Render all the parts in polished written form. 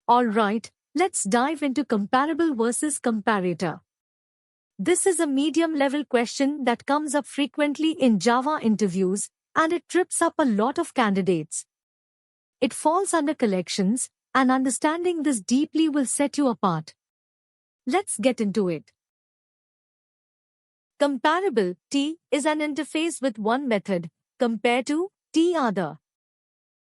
Alright, let's dive into comparable versus comparator. This is a medium-level question that comes up frequently in Java interviews, and it trips up a lot of candidates. It falls under collections, and understanding this deeply will set you apart. Let's get into it. Comparable T is an interface with one method, compare to T other.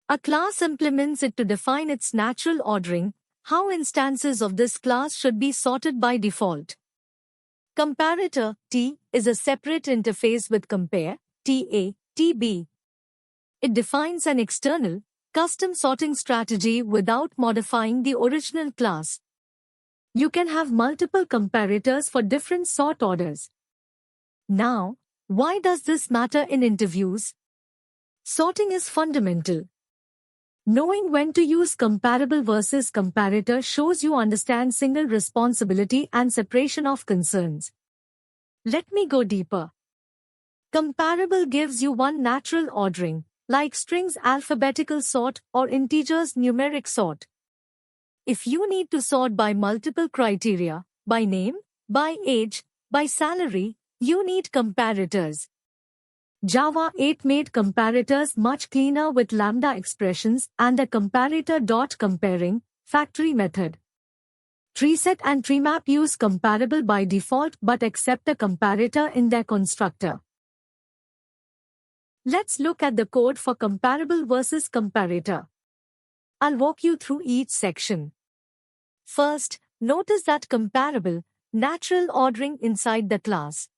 A class implements it to define its natural ordering, how instances of this class should be sorted by default. Comparator T is a separate interface with compare TA, TB. It defines an external, custom sorting strategy without modifying the original class. You can have multiple comparators for different sort orders. Now, why does this matter in interviews? Sorting is fundamental. Knowing when to use comparable versus comparator shows you understand single responsibility and separation of concerns. Let me go deeper. Comparable gives you one natural ordering, like strings alphabetical sort or integers numeric sort. If you need to sort by multiple criteria, by name, by age, by salary, you need comparators. Java 8 made comparators much cleaner with lambda expressions and a comparator.comparing factory method. TreeSet and TreeMap use comparable by default but accept a comparator in their constructor. Let's look at the code for comparable versus comparator. I'll walk you through each section. First, notice that comparable, natural ordering inside the class.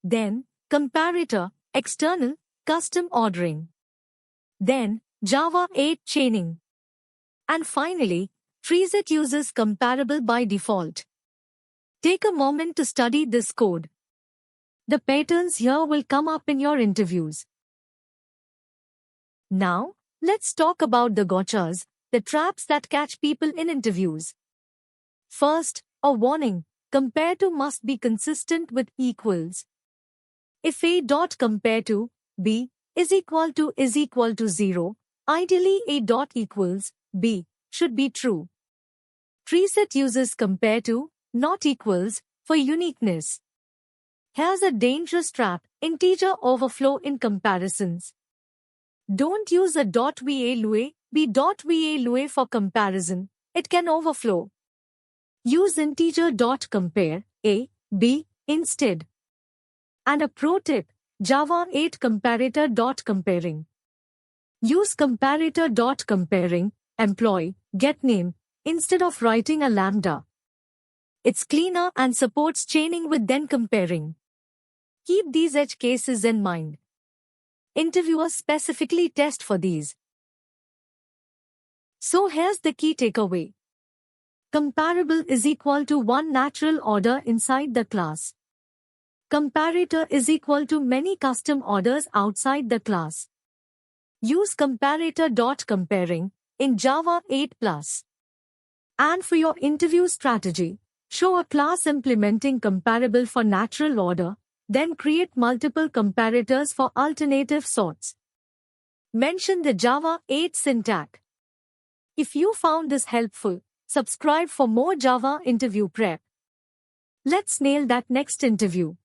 Then, comparator, external, custom ordering. Then, Java 8 chaining. And finally, TreeSet uses comparable by default. Take a moment to study this code. The patterns here will come up in your interviews. Now, let's talk about the gotchas, the traps that catch people in interviews. First, a warning, compare to must be consistent with equals. If A.compare to B is equal to 0, ideally A.equals B should be true. TreeSet uses compare to, not equals, for uniqueness. Here's a dangerous trap, integer overflow in comparisons. Don't use a .value, B.value for comparison, it can overflow. Use integer.compare, A, B, instead. And a pro tip, Java 8 comparator.comparing. Use comparator.comparing, employee, getName, instead of writing a lambda. It's cleaner and supports chaining with then comparing. Keep these edge cases in mind. Interviewers specifically test for these. So here's the key takeaway. Comparable is equal to one natural order inside the class. Comparator is equal to many custom orders outside the class. Use comparator.comparing in Java 8+. And for your interview strategy, show a class implementing comparable for natural order, then create multiple comparators for alternative sorts. Mention the Java 8 syntax. If you found this helpful, subscribe for more Java interview prep. Let's nail that next interview.